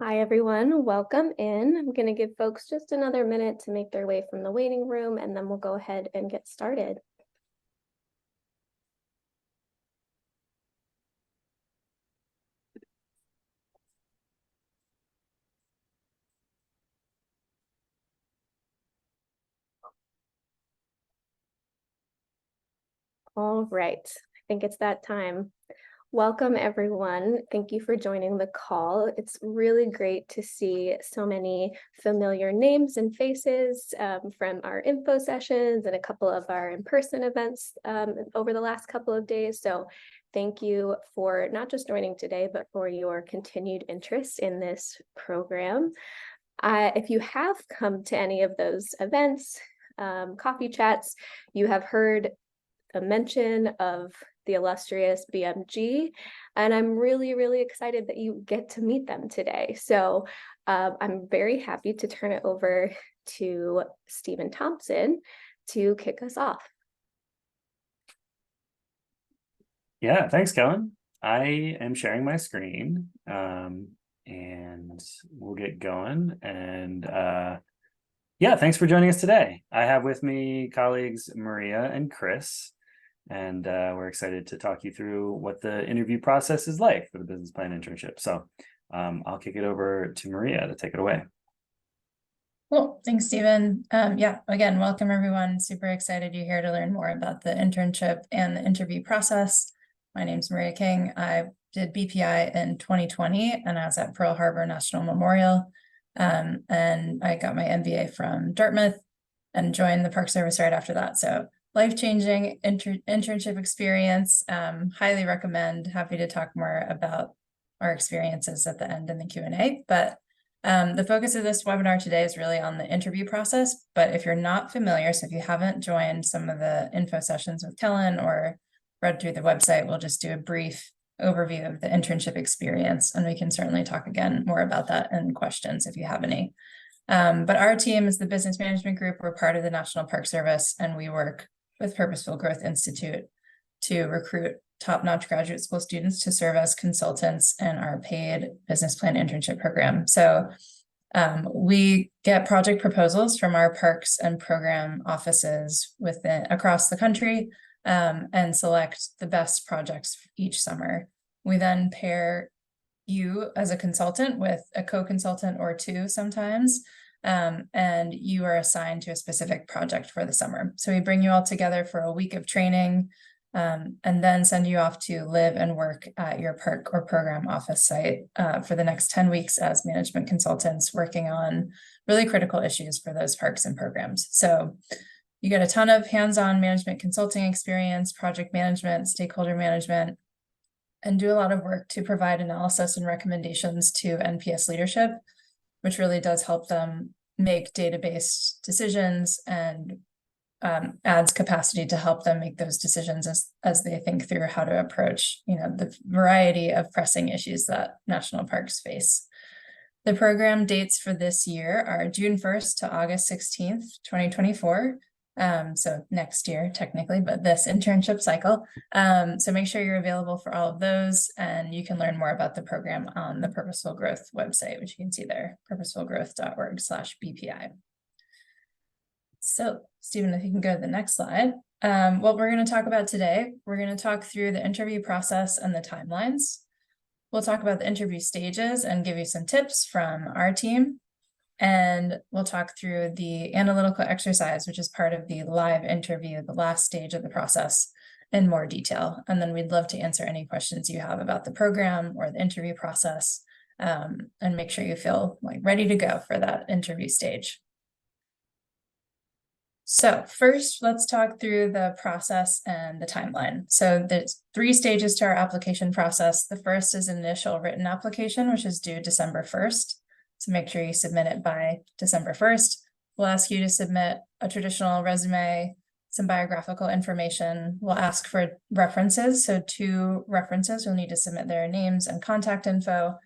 Hi, everyone. Welcome in. I'm going to give folks just another minute to make their way from the waiting room, and then we'll go ahead and get started. All right. I think it's that time. Welcome, everyone. Thank you for joining the call. It's really great to see so many familiar names and faces from our info sessions and a couple of our in-person events over the last couple of days. So thank you for not just joining today, but for your continued interest in this program. If you have come to any of those events, coffee chats, you have heard a mention of the illustrious BMG, and I'm really, really excited that you get to meet them today. So I'm very happy to turn it over to Stephen Thompson to kick us off. Yeah, thanks, Kellen. I am sharing my screen and we'll get going. And yeah, thanks for joining us today. I have with me colleagues Maria and Chris, and we're excited to talk you through what the interview process is like for the business plan internship. So I'll kick it over to Maria to take it away. Cool. Thanks, Stephen. Yeah, again, welcome everyone. Super excited you're here to learn more about the internship and the interview process. My name's Maria King. I did BPI in 2020 and I was at Pearl Harbor National Memorial. And I got my MBA from Dartmouth and joined the Park Service right after that. So life-changing internship experience. Highly recommend. Happy to talk more about our experiences at the end in the Q&A. But the focus of this webinar today is really on the interview process, but if you're not familiar, so if you haven't joined some of the info sessions with Kellen or read through the website, we'll just do a brief overview of the internship experience, and we can certainly talk again more about that in questions if you have any. But our team is the Business Management Group. We're part of the National Park Service, and we work with Purposeful Growth Institute to recruit top-notch graduate school students to serve as consultants in our paid business plan internship program. So we get project proposals from our parks and program offices across the country and select the best projects each summer. We then pair you as a consultant with a co-consultant or two sometimes, and you are assigned to a specific project for the summer. So we bring you all together for a week of training, and then send you off to live and work at your park or program office site for the next 10 weeks as management consultants working on really critical issues for those parks and programs. So you get a ton of hands-on management consulting experience, project management, stakeholder management, and do a lot of work to provide analysis and recommendations to NPS leadership, which really does help them make data-based decisions and adds capacity to help them make those decisions as they think through how to approach, the variety of pressing issues that national parks face. The program dates for this year are June 1st to August 16th, 2024. So next year, technically, but this internship cycle. So make sure you're available for all of those, and you can learn more about the program on the Purposeful Growth website, which you can see there, purposefulgrowth.org/BPI. So, Stephen, if you can go to the next slide. What we're going to talk about today, we're going to talk through the interview process and the timelines. We'll talk about the interview stages and give you some tips from our team. And we'll talk through the analytical exercise, which is part of the live interview, the last stage of the process, in more detail. And then we'd love to answer any questions you have about the program or the interview process, and make sure you feel ready to go for that interview stage. So first, let's talk through the process and the timeline. So there's 3 stages to our application process. The first is initial written application, which is due December 1st. So make sure you submit it by December 1st. We'll ask you to submit a traditional resume, some biographical information. We'll ask for references. So 2 references, you'll need to submit their names and contact info.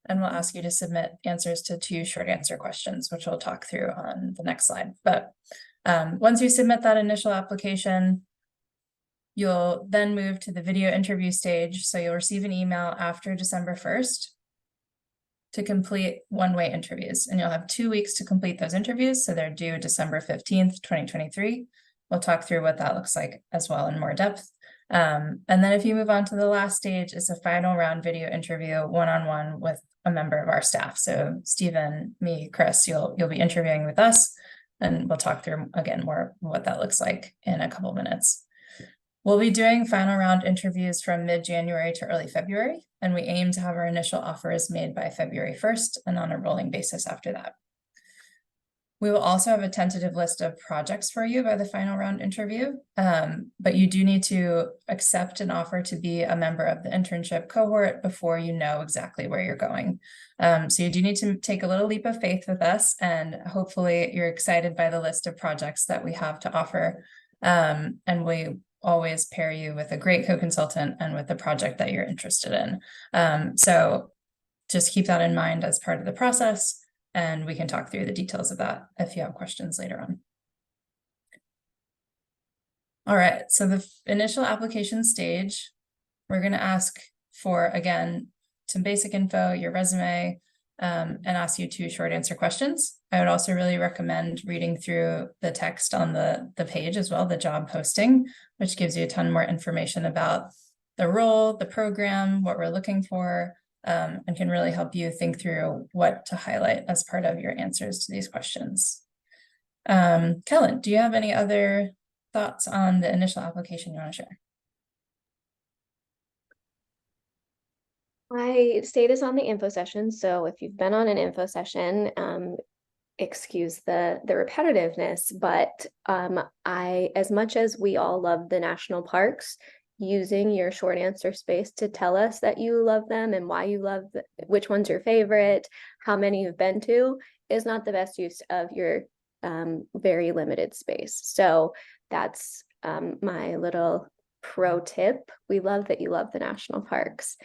And we'll ask you to submit answers to 2 short answer questions, which we'll talk through on the next slide. But once you submit that initial application, you'll then move to the video interview stage. So you'll receive an email after December 1st. to complete one-way interviews, and you'll have 2 weeks to complete those interviews. So they're due December 15th, 2023. We'll talk through what that looks like as well in more depth. And then if you move on to the last stage, it's a final round video interview one-on-one with a member of our staff. So Stephen, me, Chris, you'll be interviewing with us, and we'll talk through again more what that looks like in a couple minutes. We'll be doing final round interviews from mid-January to early February, and we aim to have our initial offers made by February 1st and on a rolling basis after that. We will also have a tentative list of projects for you by the final round interview, but you do need to accept an offer to be a member of the internship cohort before you know exactly where you're going. So you do need to take a little leap of faith with us, and hopefully you're excited by the list of projects that we have to offer. And we always pair you with a great co-consultant and with the project that you're interested in. So just keep that in mind as part of the process, and we can talk through the details of that if you have questions later on. All right, so the initial application stage, we're going to ask for, again, some basic info, your resume, and ask you 2 short answer questions. I would also really recommend reading through the text on the page as well, the job posting, which gives you a ton more information about the role, the program, what we're looking for, and can really help you think through what to highlight as part of your answers to these questions. Kellen, do you have any other thoughts on the initial application you want to share? I say this on the info session, so if you've been on an info session, excuse the repetitiveness, but as much as we all love the national parks, using your short answer space to tell us that you love them and why you love which one's your favorite, how many you've been to, is not the best use of your very limited space. So that's my little pro tip. We love that you love the national parks.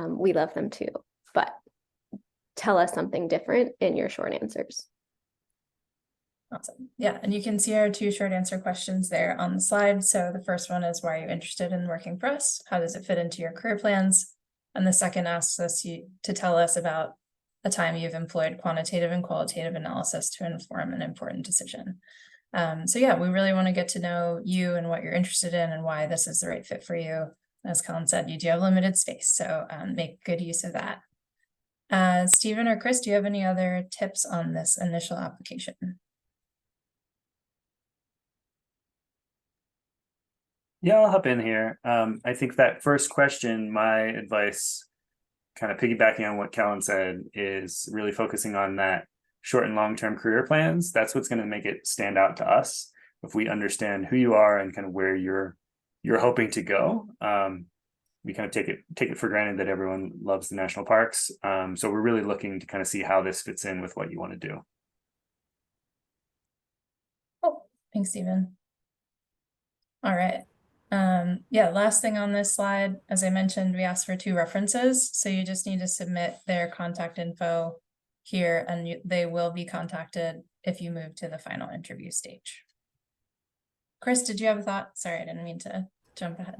We love them too, but tell us something different in your short answers. Awesome. Yeah, and you can see our 2 short answer questions there on the slide. So the first one is, why are you interested in working for us? How does it fit into your career plans? And the second asks us to tell us about a time you've employed quantitative and qualitative analysis to inform an important decision. So yeah, we really want to get to know you and what you're interested in and why this is the right fit for you. As Colin said, you do have limited space, so make good use of that. Stephen or Chris, do you have any other tips on this initial application? Yeah, I'll hop in here. I think that first question, my advice, kind of piggybacking on what Kellen said, is really focusing on that short and long-term career plans. That's what's going to make it stand out to us. If we understand who you are and kind of where you're hoping to go, we kind of take it for granted that everyone loves the national parks. So we're really looking to kind of see how this fits in with what you want to do. Oh, thanks, Stephen. All right. Yeah, last thing on this slide, as I mentioned, we asked for 2 references. So you just need to submit their contact info here, and they will be contacted if you move to the final interview stage. Chris, did you have a thought? Sorry, I didn't mean to jump ahead.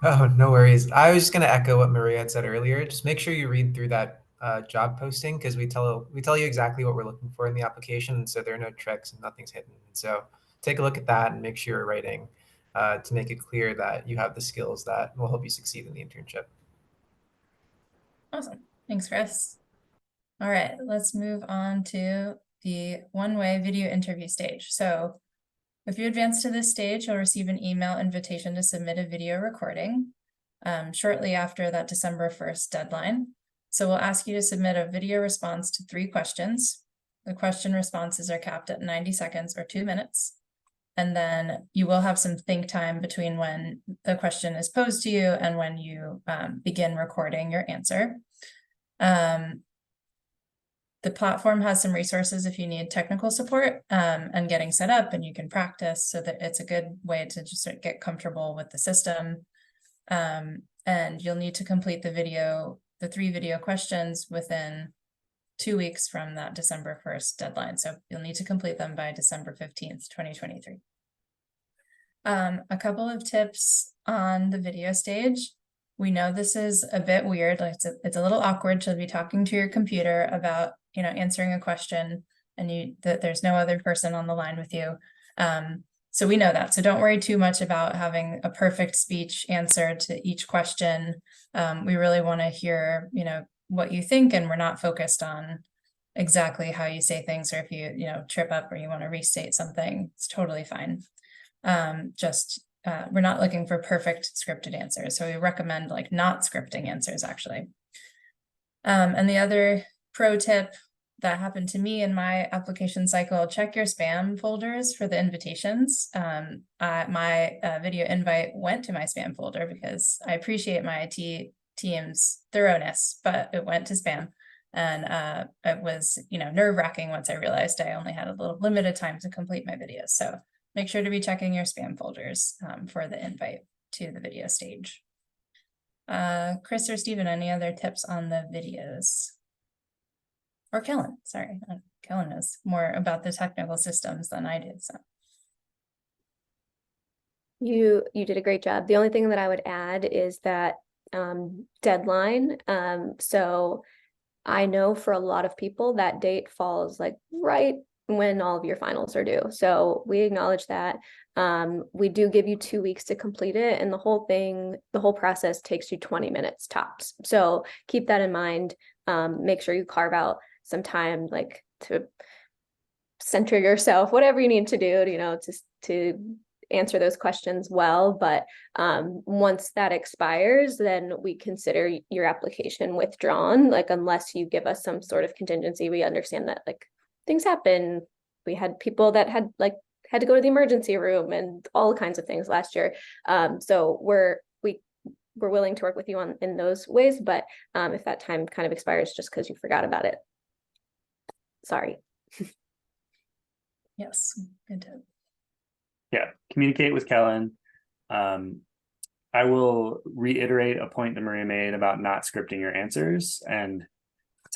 Oh, no worries. I was just going to echo what Maria had said earlier. Just make sure you read through that job posting, because we tell you exactly what we're looking for in the application. So there are no tricks and nothing's hidden. So take a look at that and make sure you're writing to make it clear that you have the skills that will help you succeed in the internship. Awesome. Thanks, Chris. All right, let's move on to the one-way video interview stage. So if you advance to this stage, you'll receive an email invitation to submit a video recording shortly after that December 1st deadline. So we'll ask you to submit a video response to 3 questions. The question responses are capped at 90 seconds or 2 minutes. And then you will have some think time between when the question is posed to you and when you begin recording your answer. The platform has some resources if you need technical support and getting set up, and you can practice, so that it's a good way to just sort of get comfortable with the system. And you'll need to complete the 3 video questions within 2 weeks from that December 1st deadline. So you'll need to complete them by December 15th, 2023. A couple of tips on the video stage. we know this is a bit weird, like it's a little awkward to be talking to your computer about, answering a question and that there's no other person on the line with you. So we know that. So don't worry too much about having a perfect speech answer to each question. We really want to hear, what you think, and we're not focused on exactly how you say things, or if you, trip up or you want to restate something, it's totally fine. We're not looking for perfect scripted answers. So we recommend like not scripting answers actually. And the other pro tip that happened to me in my application cycle, check your spam folders for the invitations. My video invite went to my spam folder because I appreciate my IT team's thoroughness, but it went to spam. And it was, nerve-wracking once I realized I only had a little limited time to complete my videos. So make sure to be checking your spam folders for the invite to the video stage. Chris or Stephen, any other tips on the videos? Or Kellen, sorry. Kellen knows more about the technical systems than I did. So You did a great job. The only thing that I would add is that deadline. So I know for a lot of people that date falls like right when all of your finals are due. So we acknowledge that. We do give you 2 weeks to complete it, and the whole process takes you 20 minutes tops. So keep that in mind. Make sure you carve out some time, like to center yourself, whatever you need to do, to answer those questions well. But once that expires, then we consider your application withdrawn, like unless you give us some sort of contingency. We understand that like things happen. We had people that had to go to the emergency room and all kinds of things last year. So we're willing to work with you in those ways, but if that time kind of expires just because you forgot about it, sorry. yes, good tip. Yeah, communicate with Kellen. I will reiterate a point that Maria made about not scripting your answers and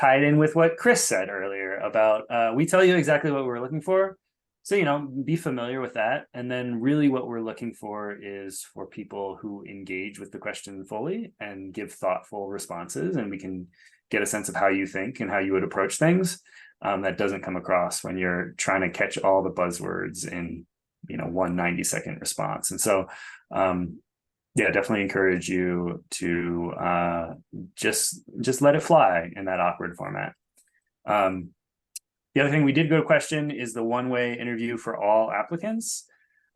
tie it in with what Chris said earlier about we tell you exactly what we're looking for. So, be familiar with that. And then really what we're looking for is for people who engage with the question fully and give thoughtful responses. And we can get a sense of how you think and how you would approach things. That doesn't come across when you're trying to catch all the buzzwords in, 1 90-second response. And so, yeah, definitely encourage you to just let it fly in that awkward format. The other thing we did go to question is the one-way interview for all applicants.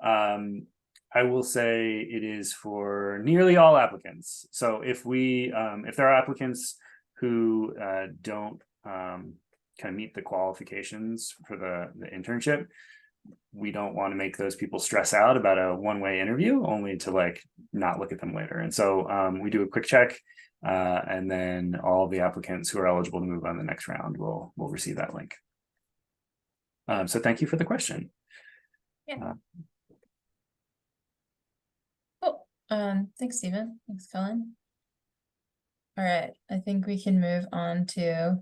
I will say it is for nearly all applicants. So if there are applicants who don't kind of meet the qualifications for the internship, we don't want to make those people stress out about a one-way interview only to not look at them later. And so we do a quick check, and then all of the applicants who are eligible to move on the next round will receive that link. So thank you for the question. Yeah. Cool. Thanks, Stephen. Thanks, Kellen. All right, I think we can move on to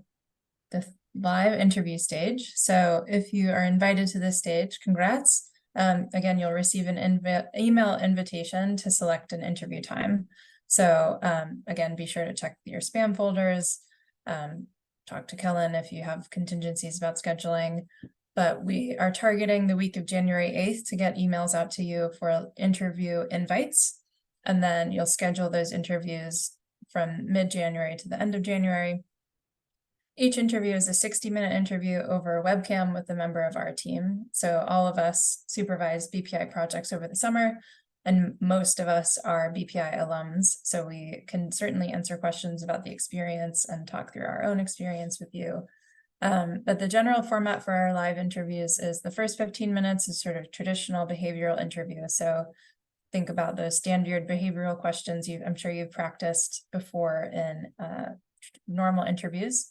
the live interview stage. So if you are invited to this stage, congrats. Again, you'll receive an email invitation to select an interview time. So again, be sure to check your spam folders, talk to Kellen if you have contingencies about scheduling. But we are targeting the week of January 8th to get emails out to you for interview invites. And then you'll schedule those interviews from mid-January to the end of January. Each interview is a 60-minute interview over a webcam with a member of our team. So all of us supervise BPI projects over the summer, and most of us are BPI alums. So we can certainly answer questions about the experience and talk through our own experience with you. But the general format for our live interviews is the first 15 minutes is sort of traditional behavioral interview. So think about those standard behavioral questions I'm sure you've practiced before in normal interviews.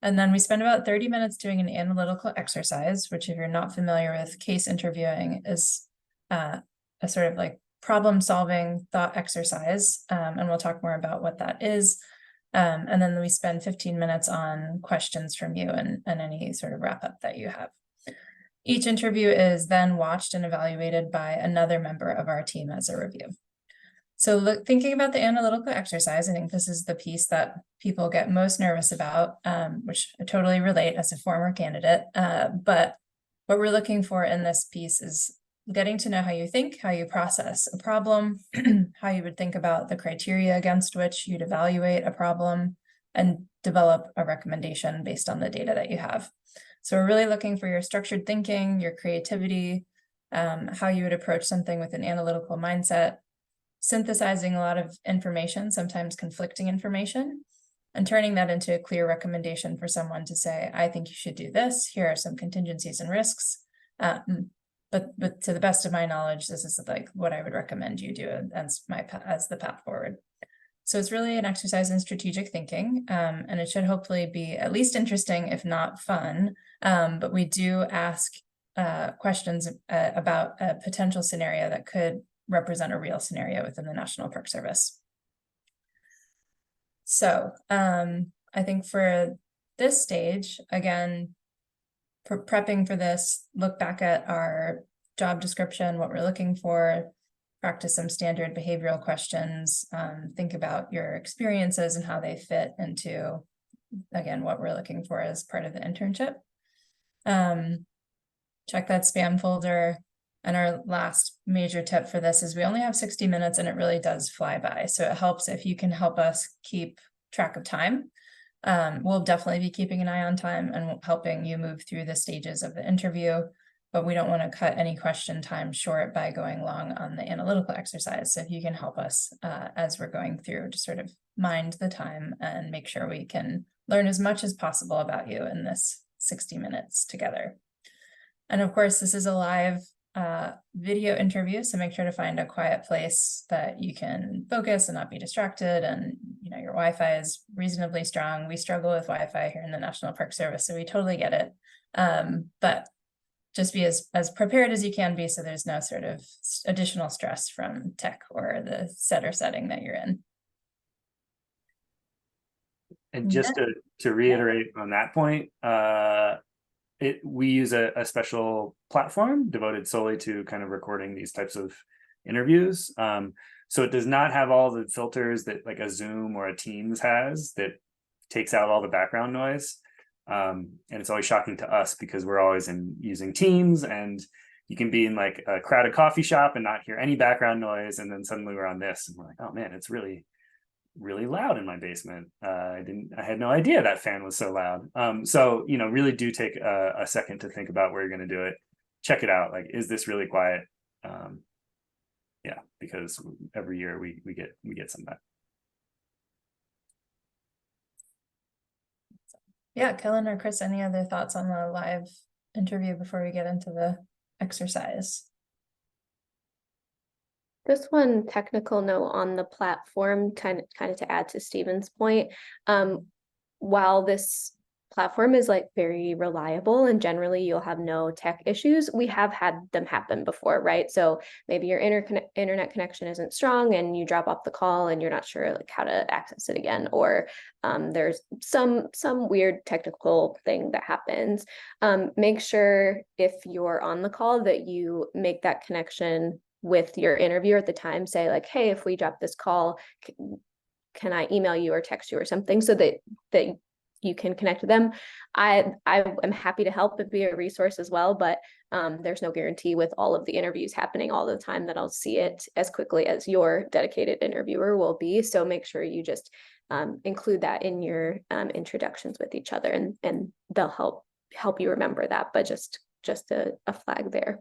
And then we spend about 30 minutes doing an analytical exercise, which if you're not familiar with, case interviewing is a sort of problem-solving thought exercise. And we'll talk more about what that is. And then we spend 15 minutes on questions from you and any sort of wrap-up that you have. Each interview is then watched and evaluated by another member of our team as a review. So thinking about the analytical exercise, I think this is the piece that people get most nervous about, which I totally relate as a former candidate. But what we're looking for in this piece is getting to know how you think, how you process a problem, how you would think about the criteria against which you'd evaluate a problem, and develop a recommendation based on the data that you have. So we're really looking for your structured thinking, your creativity, how you would approach something with an analytical mindset, synthesizing a lot of information, sometimes conflicting information, and turning that into a clear recommendation for someone to say, I think you should do this. Here are some contingencies and risks. But to the best of my knowledge, this is like what I would recommend you do as the path forward. So it's really an exercise in strategic thinking, and it should hopefully be at least interesting, if not fun. But we do ask questions about a potential scenario that could represent a real scenario within the National Park Service. So I think for this stage, again, prepping for this, look back at our job description, what we're looking for, practice some standard behavioral questions, think about your experiences and how they fit into, again, what we're looking for as part of the internship. Check that spam folder. And our last major tip for this is we only have 60 minutes and it really does fly by. So it helps if you can help us keep track of time. We'll definitely be keeping an eye on time and helping you move through the stages of the interview, but we don't want to cut any question time short by going long on the analytical exercise. So if you can help us as we're going through to sort of mind the time and make sure we can learn as much as possible about you in this 60 minutes together. And of course, this is a live video interview, so make sure to find a quiet place that you can focus and not be distracted, and your Wi-Fi is reasonably strong. We struggle with Wi-Fi here in the National Park Service, so we totally get it. But just be as prepared as you can be so there's no sort of additional stress from tech or the setting that you're in. And just to reiterate on that point, we use a special platform devoted solely to kind of recording these types of interviews. So it does not have all the filters that like a Zoom or a Teams has that takes out all the background noise. And it's always shocking to us because we're always using Teams, and you can be in like a crowded coffee shop and not hear any background noise. And then suddenly we're on this and we're like, oh man, it's really loud in my basement. I had no idea that fan was so loud. So really do take a second to think about where you're going to do it. Check it out. Like, is this really quiet? Yeah, because every year we get some of that. Yeah, Kellen or Chris, any other thoughts on the live interview before we get into the exercise? Just one technical note on the platform, kind of to add to Stephen's point. While this platform is like very reliable and generally you'll have no tech issues, we have had them happen before, right? So maybe your internet connection isn't strong and you drop off the call and you're not sure like how to access it again, or there's some weird technical thing that happens. Make sure if you're on the call that you make that connection with your interviewer at the time. Say like, hey, if we drop this call, can I email you or text you or something, so that you can connect with them. I am happy to help and be a resource as well, but there's no guarantee with all of the interviews happening all the time that I'll see it as quickly as your dedicated interviewer will be. So make sure you just include that in your introductions with each other, and they'll help you remember that. But just a flag there.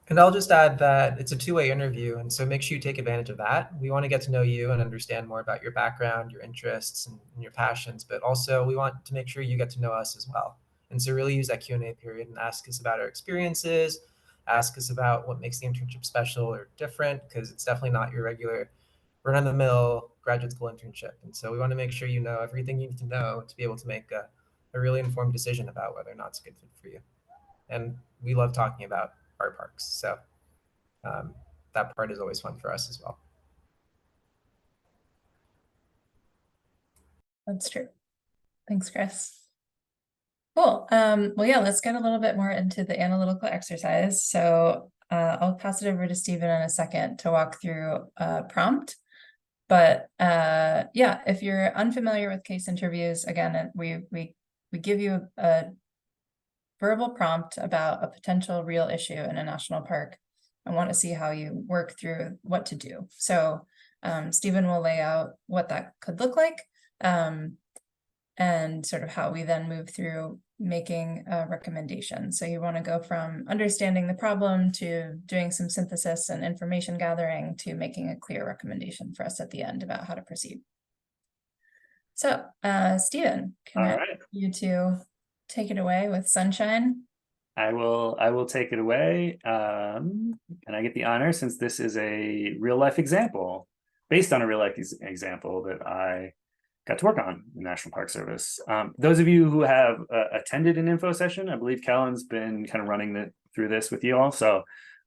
And I'll just add that it's a two-way interview, and so make sure you take advantage of that. We want to get to know you and understand more about your background, your interests, and your passions, but also we want to make sure you get to know us as well. And so really use that Q&A period and ask us about our experiences, ask us about what makes the internship special or different, because it's definitely not your regular run-of-the-mill graduate school internship. And so we want to make sure you know everything you need to know to be able to make a really informed decision about whether or not it's a good fit for you. And we love talking about our parks, so that part is always fun for us as well. That's true. Thanks, Chris. Cool. Well, yeah, let's get a little bit more into the analytical exercise. So I'll pass it over to Stephen in a second to walk through a prompt. But yeah, if you're unfamiliar with case interviews, again, we give you a verbal prompt about a potential real issue in a national park. I want to see how you work through what to do. So Stephen will lay out what that could look like, and sort of how we then move through making a recommendation. So you want to go from understanding the problem to doing some synthesis and information gathering to making a clear recommendation for us at the end about how to proceed. So Stephen, can I ask you to take it away with sunshine? I will take it away. And I get the honor, since this is a real life example, based on a real life example that I got to work on in National Park Service. Those of you who have attended an info session, I believe Kellen's been kind of running through this with you all. So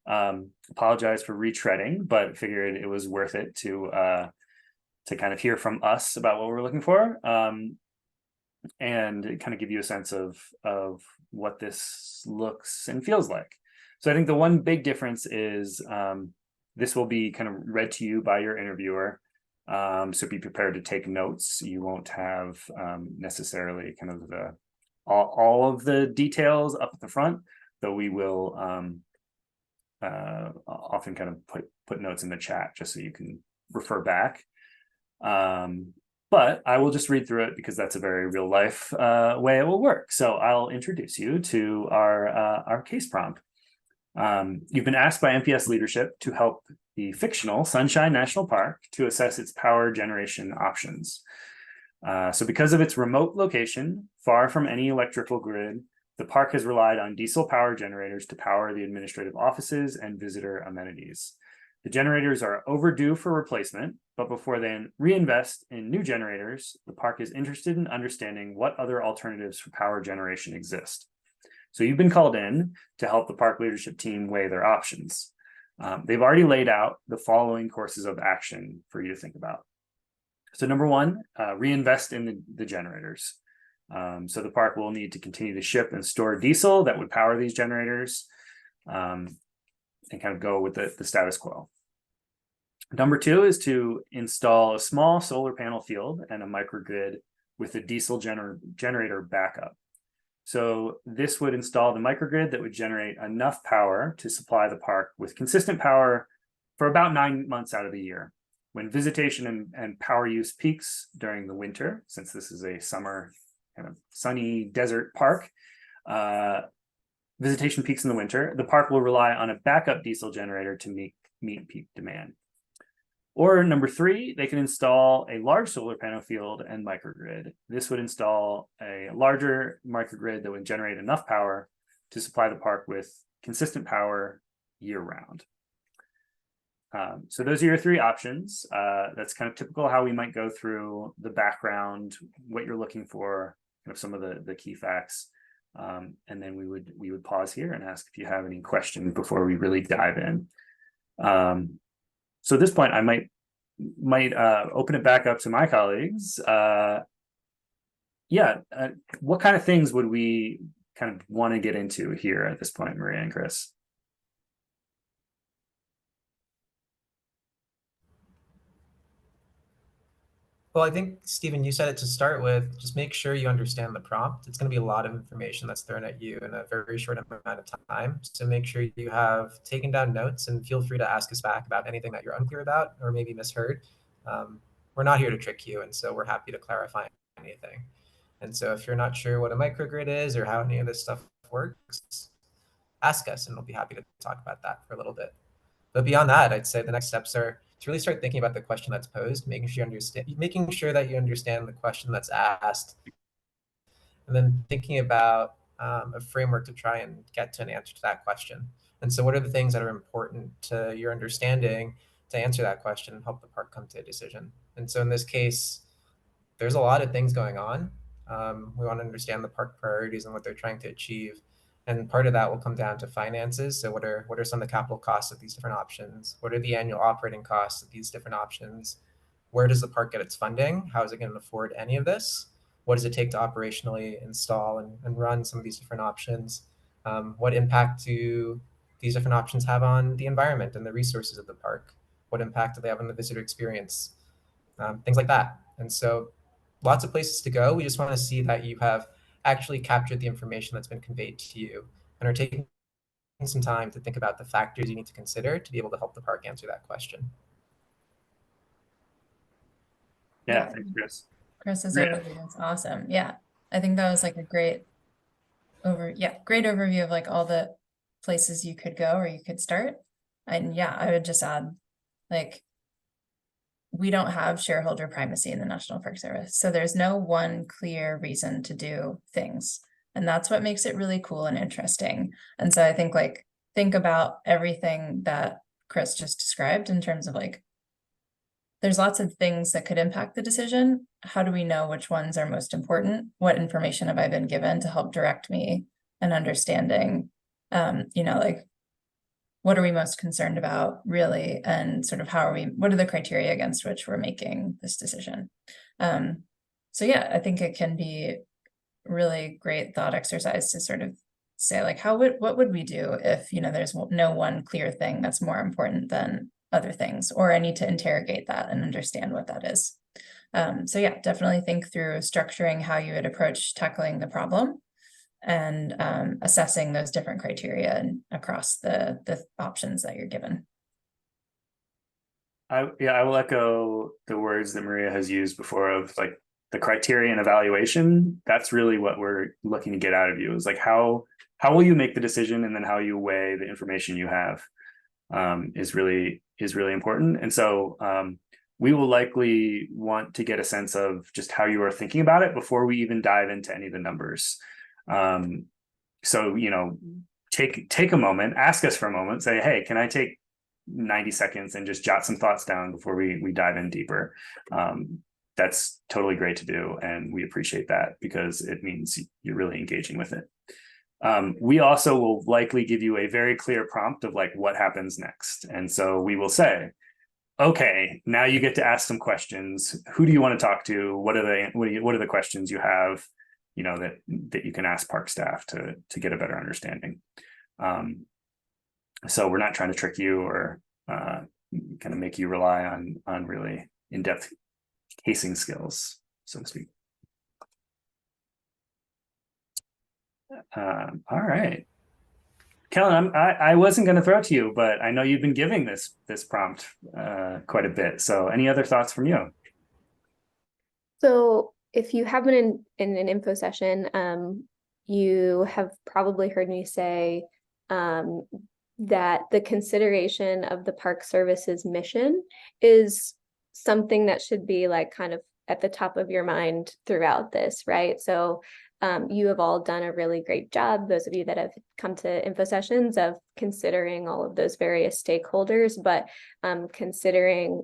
apologize for retreading, but figured it was worth it to kind of hear from us about what we're looking for. And kind of give you a sense of what this looks and feels like. So I think the one big difference is this will be kind of read to you by your interviewer. So be prepared to take notes. You won't have necessarily kind of all of the details up at the front, though we will often kind of put notes in the chat just so you can refer back. But I will just read through it because that's a very real life way it will work. So I'll introduce you to our case prompt. You've been asked by NPS leadership to help the fictional Sunshine National Park to assess its power generation options. So because of its remote location, far from any electrical grid, the park has relied on diesel power generators to power the administrative offices and visitor amenities. The generators are overdue for replacement, but before they reinvest in new generators, the park is interested in understanding what other alternatives for power generation exist. So you've been called in to help the park leadership team weigh their options. They've already laid out the following courses of action for you to think about. So number one, reinvest in the generators. So the park will need to continue to ship and store diesel that would power these generators, and kind of go with the status quo. Number two is to install a small solar panel field and a microgrid with a diesel generator backup. So this would install the microgrid that would generate enough power to supply the park with consistent power for about 9 months out of the year. When visitation and power use peaks during the winter, since this is a summer kind of sunny desert park, visitation peaks in the winter, the park will rely on a backup diesel generator to meet peak demand. Or number three, they can install a large solar panel field and microgrid. This would install a larger microgrid that would generate enough power to supply the park with consistent power year round. So those are your three options. That's kind of typical how we might go through the background, what you're looking for, kind of some of the key facts. And then we would pause here and ask if you have any questions before we really dive in. So at this point, I might open it back up to my colleagues. What kind of things would we kind of want to get into here at this point, Maria and Chris? Well, I think, Stephen, you said it to start with. Just make sure you understand the prompt. It's going to be a lot of information that's thrown at you in a very short amount of time. So make sure you have taken down notes, and feel free to ask us back about anything that you're unclear about or maybe misheard. We're not here to trick you, and so we're happy to clarify anything. And so if you're not sure what a microgrid is or how any of this stuff works, ask us, and we'll be happy to talk about that for a little bit. But beyond that, I'd say the next steps are to really start thinking about the question that's posed, making sure that you understand the question that's asked, and then thinking about a framework to try and get to an answer to that question. And so what are the things that are important to your understanding to answer that question and help the park come to a decision? And so in this case, there's a lot of things going on. We want to understand the park priorities and what they're trying to achieve. And part of that will come down to finances. So what are some of the capital costs of these different options? What are the annual operating costs of these different options? Where does the park get its funding? How is it going to afford any of this? What does it take to operationally install and run some of these different options? What impact do these different options have on the environment and the resources of the park? What impact do they have on the visitor experience? Things like that. And so lots of places to go. We just want to see that you have actually captured the information that's been conveyed to you and are taking some time to think about the factors you need to consider to be able to help the park answer that question. Yeah, thanks, Chris. Chris's Yeah. overview is awesome. Yeah, I think that was like a great overview of like all the places you could go or you could start. And yeah, I would just add, like, we don't have shareholder primacy in the National Park Service. So there's no one clear reason to do things. And that's what makes it really cool and interesting. And so I think, like, think about everything that Chris just described in terms of like, there's lots of things that could impact the decision. How do we know which ones are most important? What information have I been given to help direct me in understanding, like, what are we most concerned about really? And sort of what are the criteria against which we're making this decision? So yeah, I think it can be really great thought exercise to sort of say, like, what would we do if, there's no one clear thing that's more important than other things, or I need to interrogate that and understand what that is. So yeah, definitely think through structuring how you would approach tackling the problem and assessing those different criteria and across the options that you're given. I will echo the words that Maria has used before of like the criteria and evaluation. That's really what we're looking to get out of you, is like how will you make the decision, and then how you weigh the information you have is really important. And so we will likely want to get a sense of just how you are thinking about it before we even dive into any of the numbers. So, take a moment, ask us for a moment, say, hey, can I take 90 seconds and just jot some thoughts down before we dive in deeper? That's totally great to do. And we appreciate that because it means you're really engaging with it. We also will likely give you a very clear prompt of like what happens next. And so we will say, okay, now you get to ask some questions. Who do you want to talk to? What are the questions you have, that you can ask park staff to get a better understanding. So we're not trying to trick you or kind of make you rely on really in-depth casing skills, so to speak. All right, Kellen, I wasn't going to throw it to you, but I know you've been giving this prompt quite a bit. So any other thoughts from you? So if you have been in an info session, you have probably heard me say that the consideration of the Park Service's mission is something that should be like kind of at the top of your mind throughout this, right? So you have all done a really great job, those of you that have come to info sessions, of considering all of those various stakeholders, but considering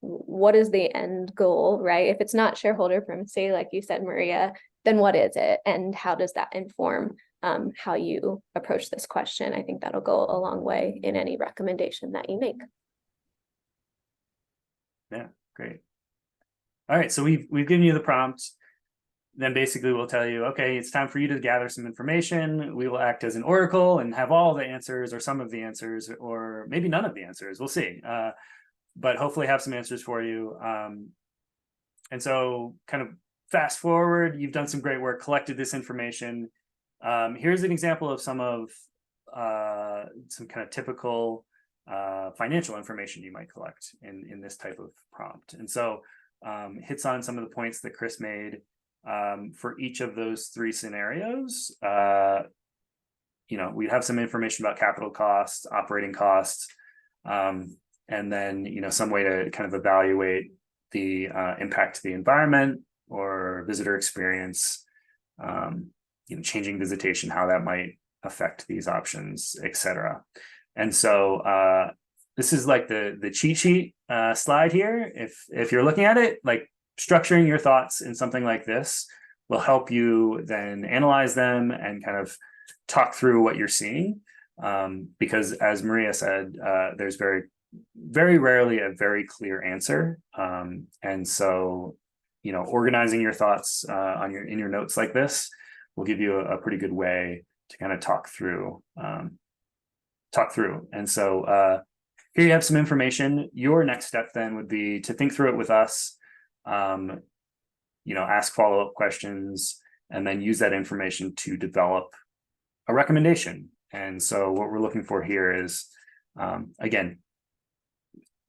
what is the end goal, right? If it's not shareholder primacy, like you said, Maria, then what is it? And how does that inform how you approach this question? I think that'll go a long way in any recommendation that you make. Yeah, great. All right, so we've given you the prompt. Then basically we'll tell you, okay, it's time for you to gather some information. We will act as an oracle and have all the answers, or some of the answers, or maybe none of the answers. We'll see. But hopefully have some answers for you. And so kind of fast forward, you've done some great work, collected this information. Here's an example of some kind of typical financial information you might collect in this type of prompt. And so hits on some of the points that Chris made. For each of those three scenarios, we have some information about capital costs, operating costs, and then some way to kind of evaluate the impact to the environment or visitor experience, changing visitation, how that might affect these options, etc. And so this is like the cheat sheet slide here. If you're looking at it, like, structuring your thoughts in something like this will help you then analyze them and kind of talk through what you're seeing. Because as Maria said, there's very, very rarely a very clear answer. And so, organizing your thoughts in your notes like this will give you a pretty good way kind of talk through. And so here you have some information. Your next step then would be to think through it with us, ask follow-up questions, and then use that information to develop a recommendation. And so what we're looking for here is, again,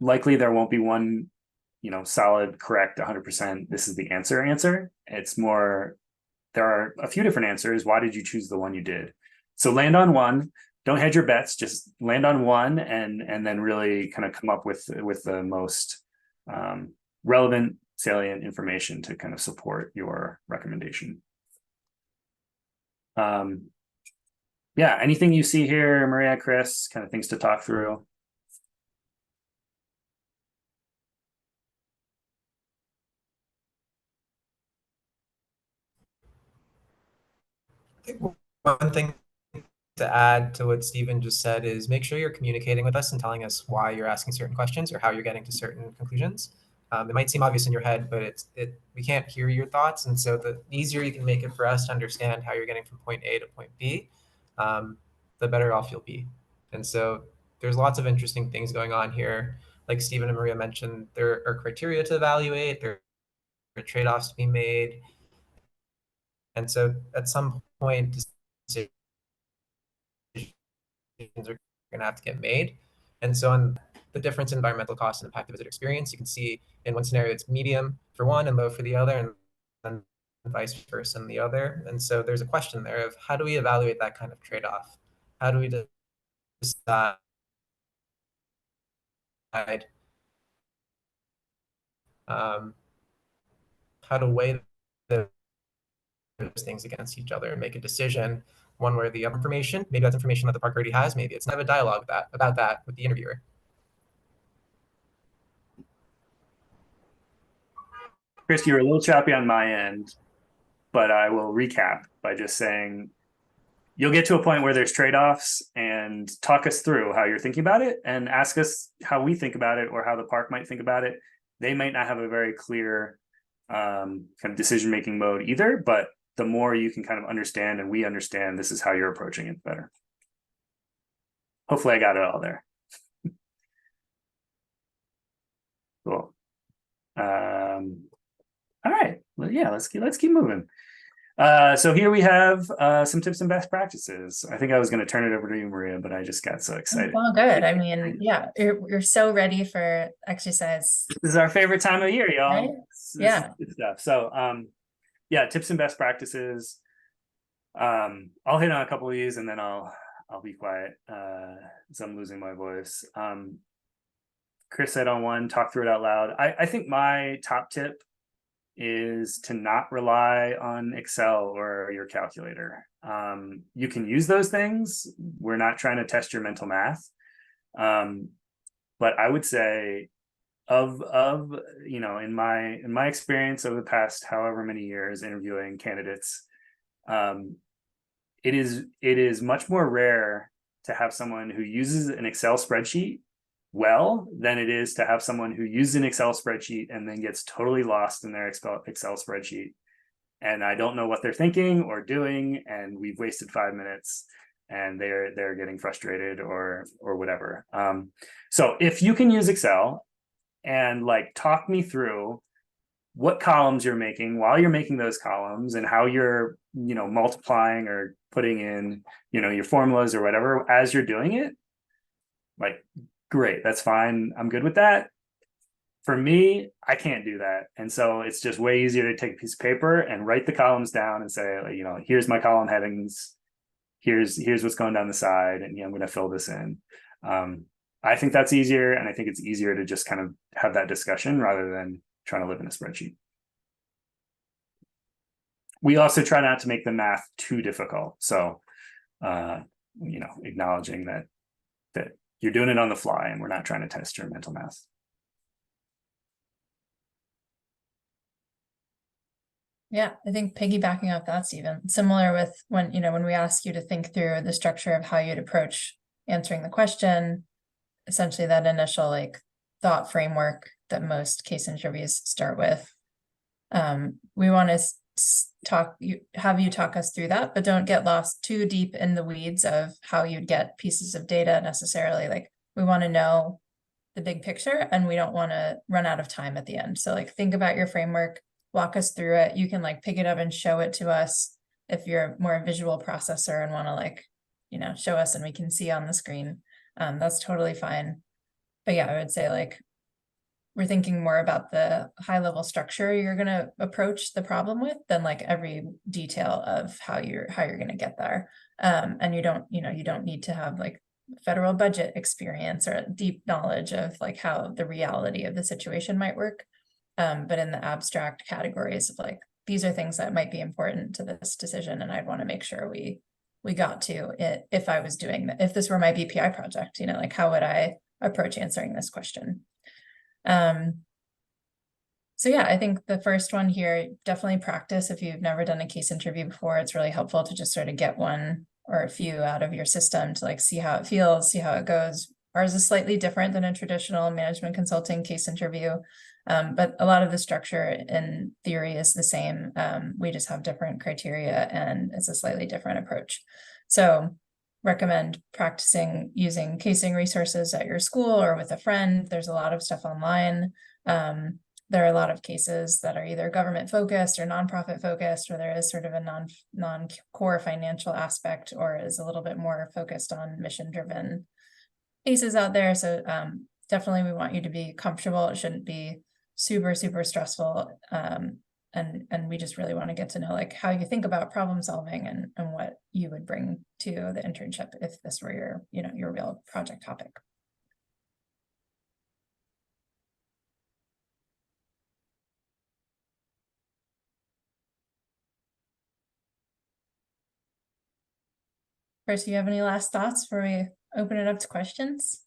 likely there won't be one, solid, correct, 100%. This is the answer. It's more, there are a few different answers. Why did you choose the one you did? So land on one. Don't hedge your bets. Just land on one, and then really kind of come up with the most relevant, salient information to kind of support your recommendation. Yeah, anything you see here, Maria, Chris, kind of things to talk through? I think one thing to add to what Stephen just said is make sure you're communicating with us and telling us why you're asking certain questions or how you're getting to certain conclusions. It might seem obvious in your head, but we can't hear your thoughts. And so the easier you can make it for us to understand how you're getting from point A to point B, the better off you'll be. And so there's lots of interesting things going on here. Like Stephen and Maria mentioned, there are criteria to evaluate, there are trade-offs to be made. And so at some point, decisions are going to have to get made. And so on the difference in environmental cost and impact of visitor experience, you can see in one scenario it's medium for one and low for the other, and then vice versa in the other. And so there's a question there of how do we evaluate that kind of trade-off? How do we decide how to weigh those things against each other and make a decision one way or the other? Information, maybe that's information that the park already has, maybe it's not a dialogue about that with the interviewer. Chris, you were a little choppy on my end, but I will recap by just saying you'll get to a point where there's trade-offs, and talk us through how you're thinking about it and ask us how we think about it or how the park might think about it. They might not have a very clear kind of decision-making mode either, but the more you can kind of understand and we understand this is how you're approaching it, better. Hopefully I got it all there. Cool. All right, well, yeah, let's keep moving. So here we have some tips and best practices. I think I was going to turn it over to you, Maria, but I just got so excited. Well, good. I mean, yeah, you're so ready for exercise. This is our favorite time of year, y'all. Right? Yeah. Good stuff. So, yeah, tips and best practices. I'll hit on a couple of these, and then I'll be quiet, so I'm losing my voice. Chris said on one, talk through it out loud. I think my top tip is to not rely on Excel or your calculator. You can use those things. We're not trying to test your mental math. But I would say in my experience over the past however many years interviewing candidates, it is much more rare to have someone who uses an Excel spreadsheet well than it is to have someone who uses an Excel spreadsheet and then gets totally lost in their Excel spreadsheet. And I don't know what they're thinking or doing, and we've wasted 5 minutes, and they're getting frustrated or whatever. So if you can use Excel and talk me through what columns you're making while you're making those columns and how you're multiplying or putting in your formulas or whatever as you're doing it, great, that's fine. I'm good with that. For me, I can't do that. And so it's just way easier to take a piece of paper and write the columns down and say, here's my column headings. Here's what's going down the side. And I'm going to fill this in. I think that's easier. And I think it's easier to just kind of have that discussion rather than trying to live in a spreadsheet. We also try not to make the math too difficult. So, acknowledging that you're doing it on the fly and we're not trying to test your mental math. Yeah, I think piggybacking off that, Stephen, similar with when we ask you to think through the structure of how you'd approach answering the question, essentially that initial thought framework that most case interviews start with. We want to have you talk us through that, but don't get lost too deep in the weeds of how you'd get pieces of data necessarily. Like, we want to know the big picture, and we don't want to run out of time at the end. So like, think about your framework, walk us through it. You can like pick it up and show it to us if you're more a visual processor and want to like, show us and we can see on the screen. That's totally fine. But yeah, I would say like, we're thinking more about the high level structure you're going to approach the problem with than like every detail of how you're going to get there. And you don't need to have like federal budget experience or deep knowledge of like how the reality of the situation might work. But in the abstract categories of like, these are things that might be important to this decision, and I'd want to make sure we got to it if I was doing that. If this were my BPI project, like, how would I approach answering this question? So yeah, I think the first one here, definitely practice. If you've never done a case interview before, it's really helpful to just sort of get one or a few out of your system to like see how it feels, see how it goes. Ours is slightly different than a traditional management consulting case interview, but a lot of the structure in theory is the same. We just have different criteria, and it's a slightly different approach. So recommend practicing using casing resources at your school or with a friend. There's a lot of stuff online. There are a lot of cases that are either government focused or nonprofit focused, or there is sort of a non-core financial aspect, or is a little bit more focused on mission driven cases out there. So definitely we want you to be comfortable. It shouldn't be super, super stressful. And we just really want to get to know like how you think about problem solving and what you would bring to the internship if this were your real project topic. Chris, do you have any last thoughts before we open it up to questions?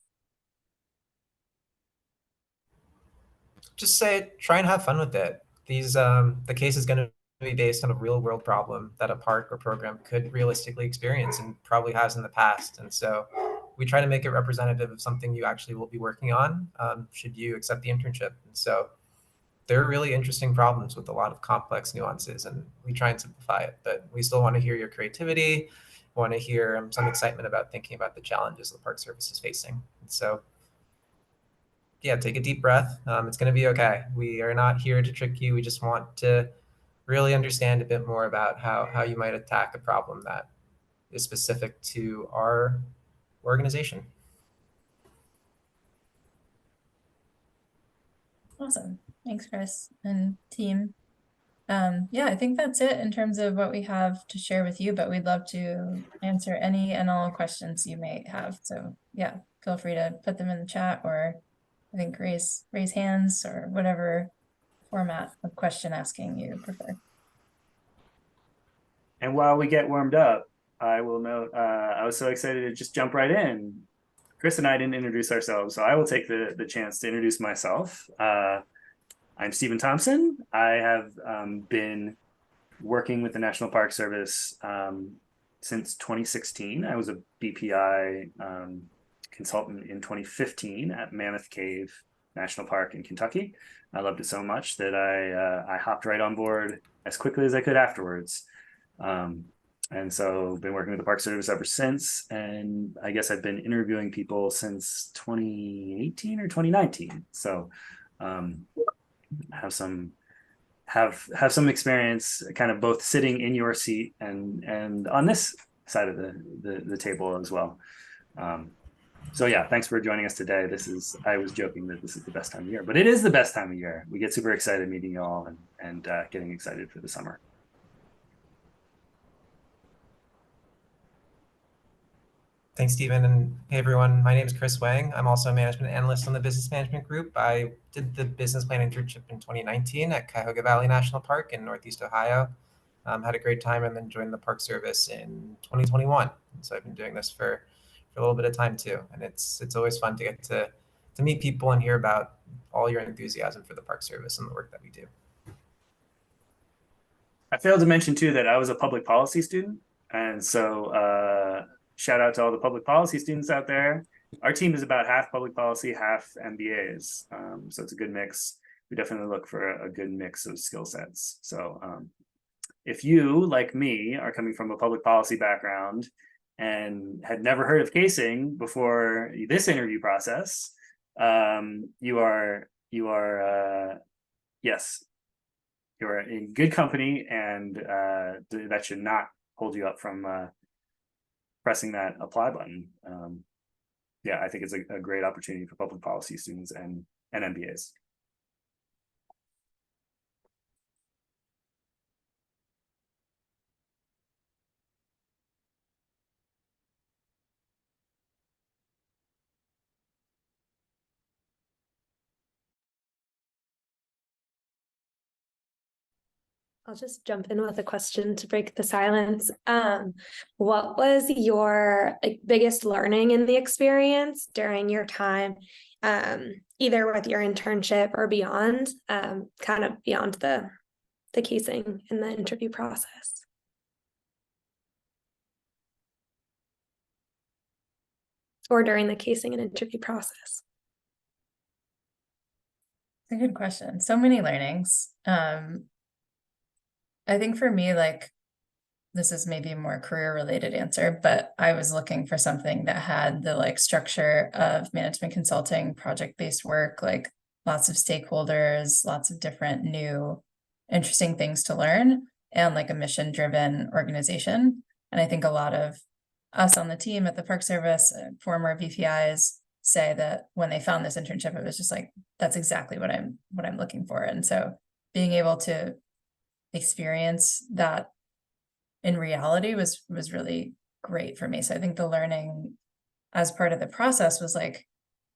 Just say, try and have fun with it. The case is going to be based on a real world problem that a park or program could realistically experience and probably has in the past. And so we try to make it representative of something you actually will be working on should you accept the internship. And so they're really interesting problems with a lot of complex nuances, and we try and simplify it, but we still want to hear your creativity, want to hear some excitement about thinking about the challenges the Park Service is facing. And so yeah, take a deep breath. It's going to be okay. We are not here to trick you. We just want to really understand a bit more about how you might attack a problem that is specific to our organization. Awesome. Thanks, Chris and team. Yeah, I think that's it in terms of what we have to share with you, but we'd love to answer any and all questions you may have. So yeah, feel free to put them in the chat, or I think raise hands, or whatever format of question asking you prefer. And while we get warmed up, I will note, I was so excited to just jump right in. Chris and I didn't introduce ourselves, so I will take the chance to introduce myself. I'm Stephen Thompson. I have been working with the National Park Service since 2016. I was a BPI consultant in 2015 at Mammoth Cave National Park in Kentucky. I loved it so much that I hopped right on board as quickly as I could afterwards. And so been working with the Park Service ever since, and I guess I've been interviewing people since 2018 or 2019. So have some experience kind of both sitting in your seat and on this side of the table as well. So yeah, thanks for joining us today. I was joking that this is the best time of year, but it is the best time of year. We get super excited meeting you all and getting excited for the summer. Thanks, Stephen. And hey, everyone. My name is Chris Wang. I'm also a management analyst on the Business Management Group. I did the business plan internship in 2019 at Cuyahoga Valley National Park in Northeast Ohio. Had a great time, and then joined the Park Service in 2021. So I've been doing this for a little bit of time too. And it's always fun to get to meet people and hear about all your enthusiasm for the Park Service and the work that we do. I failed to mention too that I was a public policy student. And so shout out to all the public policy students out there. Our team is about half public policy, half MBAs. So it's a good mix. We definitely look for a good mix of skill sets. So if you, like me, are coming from a public policy background and had never heard of casing before this interview process, yes, you're in good company, and that should not hold you up from pressing that apply button. Yeah, I think it's a great opportunity for public policy students and MBAs. I'll just jump in with a question to break the silence. What was your biggest learning in the experience during your time, either with your internship or beyond, kind of beyond the casing in the interview process? Or during the casing and interview process? It's a good question. So many learnings. I think for me, like, this is maybe a more career related answer, but I was looking for something that had the like structure of management consulting, project-based work, like lots of stakeholders, lots of different new interesting things to learn, and like a mission-driven organization. And I think a lot of us on the team at the Park Service, former BPIs, say that when they found this internship, it was just like, that's exactly what I'm looking for. And so being able to experience that in reality was really great for me. So I think the learning as part of the process was like,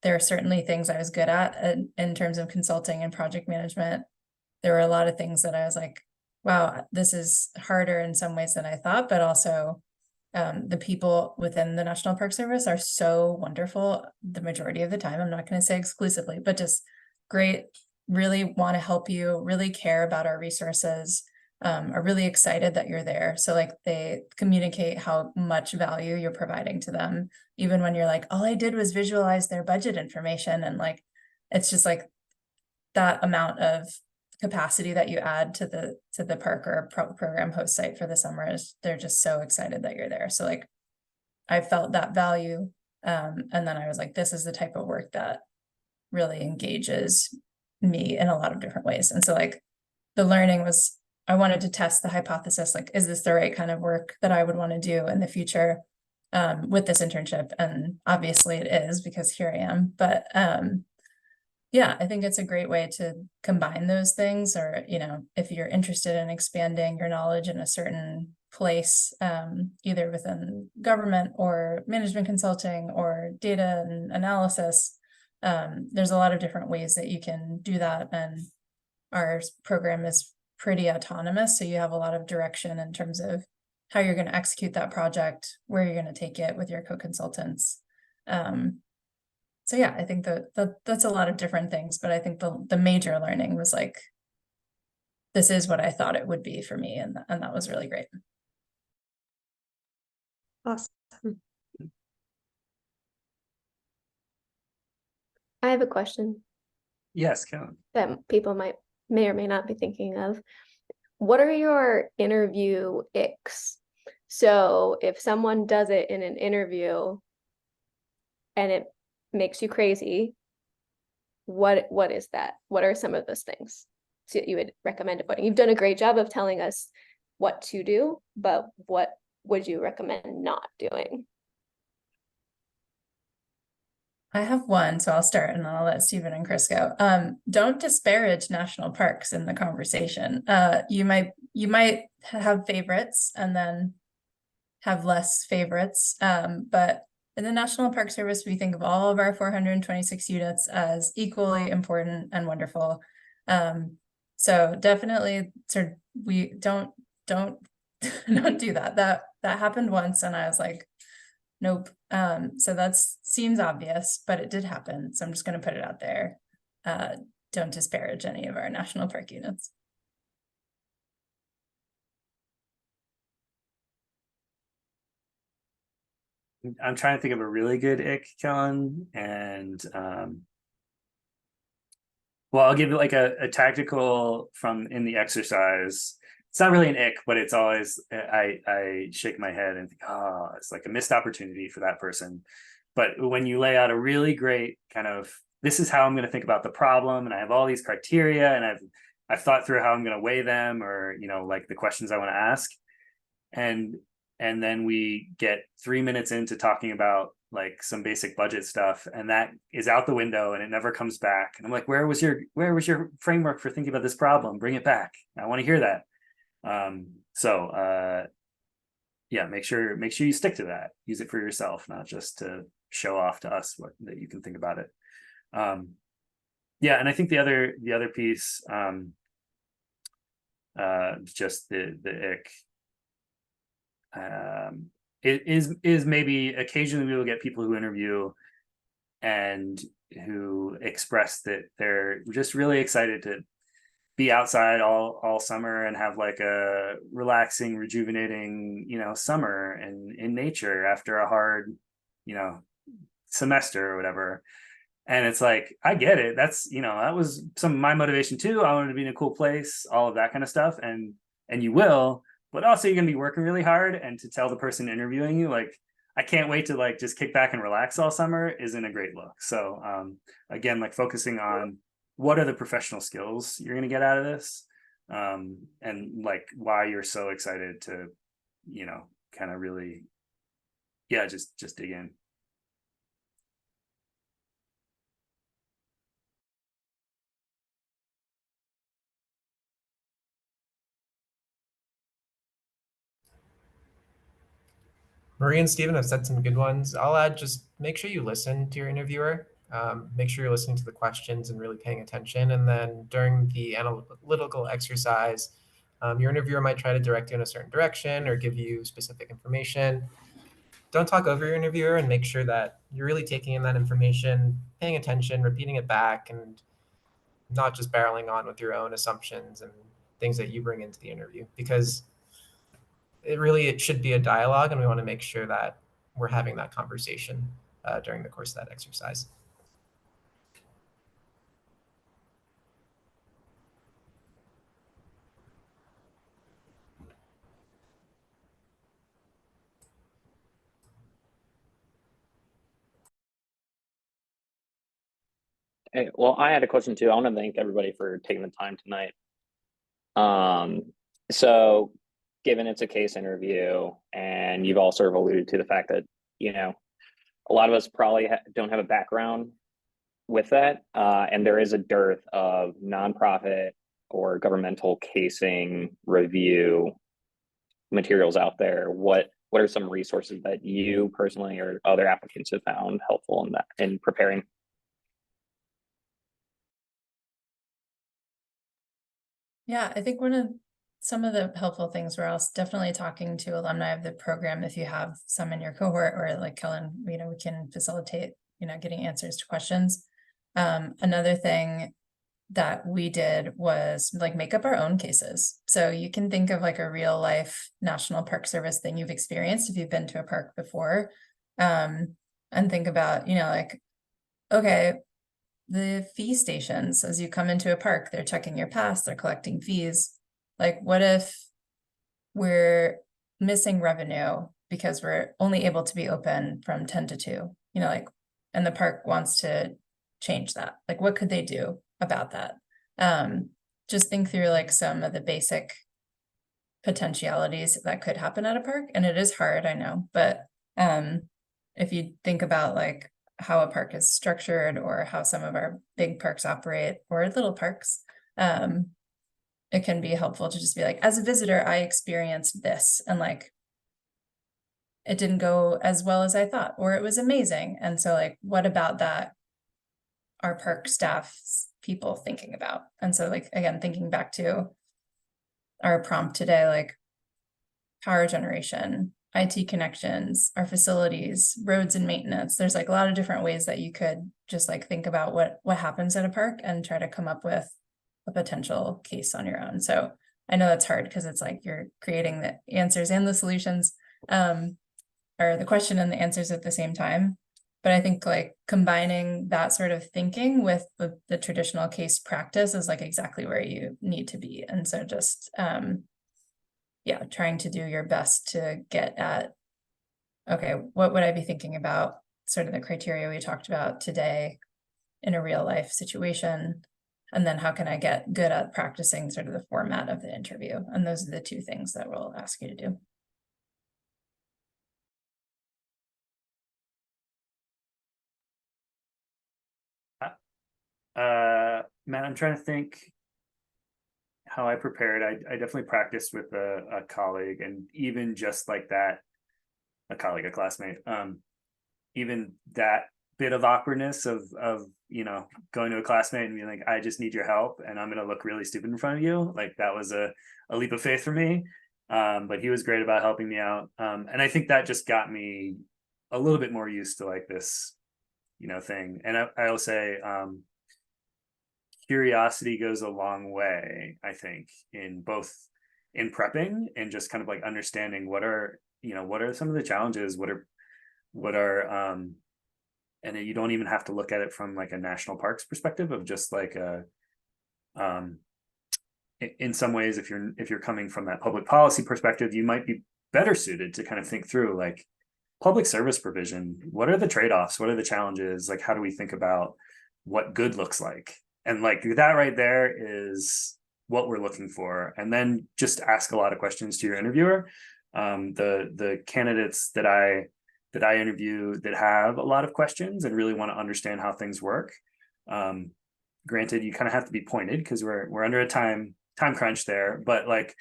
there are certainly things I was good at in terms of consulting and project management. There were a lot of things that I was like, wow, this is harder in some ways than I thought, but also the people within the National Park Service are so wonderful the majority of the time. I'm not going to say exclusively, but just great, really want to help you, really care about our resources, are really excited that you're there. So like they communicate how much value you're providing to them, even when you're like, all I did was visualize their budget information. And like, it's just like that amount of capacity that you add to the park or program host site for the summer is they're just so excited that you're there. So like I felt that value. And then I was like, this is the type of work that really engages me in a lot of different ways. And so like the learning was, I wanted to test the hypothesis, like, is this the right kind of work that I would want to do in the future with this internship? And obviously it is, because here I am. But yeah, I think it's a great way to combine those things, or, you know, if you're interested in expanding your knowledge in a certain place, either within government or management consulting or data and analysis, there's a lot of different ways that you can do that. And our program is pretty autonomous. So you have a lot of direction in terms of how you're going to execute that project, where you're going to take it with your co-consultants. So yeah, I think that's a lot of different things, but I think the major learning was like, this is what I thought it would be for me. And that was really great. Awesome. I have a question Yes, Kellen. that people may or may not be thinking of. What are your interview icks? So if someone does it in an interview and it makes you crazy, what is that? What are some of those things that you would recommend avoiding? You've done a great job of telling us what to do, but what would you recommend not doing? I have one, so I'll start and then I'll let Stephen and Chris go. Don't disparage national parks in the conversation. You might have favorites and then have less favorites. But in the National Park Service, we think of all of our 426 units as equally important and wonderful. So definitely we don't don't do that. That happened once and I was like, nope. So that seems obvious, but it did happen. So I'm just going to put it out there. Don't disparage any of our national park units. I'm trying to think of a really good ick, Kellen, and well, I'll give it like a tactical from in the exercise. it's not really an ick, but it's always, I shake my head and think, oh, it's like a missed opportunity for that person. But when you lay out a really great kind of, this is how I'm going to think about the problem, and I have all these criteria, and I've thought through how I'm going to weigh them, or, you know, like the questions I want to ask. And then we get 3 minutes into talking about like some basic budget stuff, and that is out the window and it never comes back. And I'm like, where was your framework for thinking about this problem? Bring it back. I want to hear that. Yeah, make sure you stick to that. Use it for yourself, not just to show off to us that you can think about it. Yeah, and I think the other piece, just the ick, it is maybe occasionally we will get people who interview and who express that they're just really excited to be outside all summer and have like a relaxing, rejuvenating, you know, summer and in nature after a hard, you know, semester or whatever. And it's like, I get it. That's, you know, that was some of my motivation too. I wanted to be in a cool place, all of that kind of stuff. And you will, but also you're going to be working really hard. And to tell the person interviewing you, like, I can't wait to like just kick back and relax all summer isn't a great look. So again, like focusing on what are the professional skills you're going to get out of this, and like why you're so excited to, you know, kind of really, yeah, just dig in. Marie and Stephen have said some good ones. I'll add, just make sure you listen to your interviewer. Make sure you're listening to the questions and really paying attention. And then during the analytical exercise, your interviewer might try to direct you in a certain direction or give you specific information. Don't talk over your interviewer, and make sure that you're really taking in that information, paying attention, repeating it back, and not just barreling on with your own assumptions and things that you bring into the interview, because it should be a dialogue, and we want to make sure that we're having that conversation during the course of that exercise. Hey, well, I had a question too. I want to thank everybody for taking the time tonight. So given it's a case interview, and you've all sort of alluded to the fact that, you know, a lot of us probably don't have a background with that, and there is a dearth of nonprofit or governmental casing review materials out there. What are some resources that you personally or other applicants have found helpful in that, in preparing? Yeah, I think some of the helpful things, we're also definitely talking to alumni of the program if you have some in your cohort, or like Kellen, you know, we can facilitate, you know, getting answers to questions. Another thing that we did was like make up our own cases. So you can think of like a real life National Park Service thing you've experienced if you've been to a park before, and think about, you know, like, okay, the fee stations, as you come into a park, they're checking your pass, they're collecting fees. Like, what if we're missing revenue because we're only able to be open from 10 to 2, you know, like, and the park wants to change that. Like, what could they do about that? Just think through like some of the basic potentialities that could happen at a park. And it is hard, I know, but if you think about like how a park is structured, or how some of our big parks operate, or little parks, it can be helpful to just be like, as a visitor, I experienced this, and like, it didn't go as well as I thought, or it was amazing. And so like, what about that are park staff's people thinking about? And so like, again, thinking back to our prompt today, like power generation, IT connections, our facilities, roads and maintenance. There's like a lot of different ways that you could just like think about what happens at a park and try to come up with a potential case on your own. So I know that's hard because it's like you're creating the answers and the solutions, or the question and the answers at the same time. But I think like combining that sort of thinking with the traditional case practice is like exactly where you need to be. And so just yeah, trying to do your best to get at, okay, what would I be thinking about sort of the criteria we talked about today in a real life situation? And then how can I get good at practicing sort of the format of the interview? And those are the two things that we'll ask you to do. Matt, I'm trying to think how I prepared. I definitely practiced with a colleague, and even just like that, a colleague, a classmate, even that bit of awkwardness of going to a classmate and being like, I just need your help and I'm gonna look really stupid in front of you. Like that was a leap of faith for me. But he was great about helping me out. And I think that just got me a little bit more used to like this, thing. And I'll say curiosity goes a long way, I think, in both in prepping and just kind of like understanding what are some of the challenges, what are and you don't even have to look at it from like a national parks perspective of just like in some ways, if you're coming from that public policy perspective, you might be better suited to kind of think through like public service provision. What are the trade-offs? What are the challenges? Like, how do we think about what good looks like? And like that right there is what we're looking for. And then just ask a lot of questions to your interviewer. The candidates that I interview that have a lot of questions and really want to understand how things work. Granted, you kind of have to be pointed because we're under a time crunch there, but like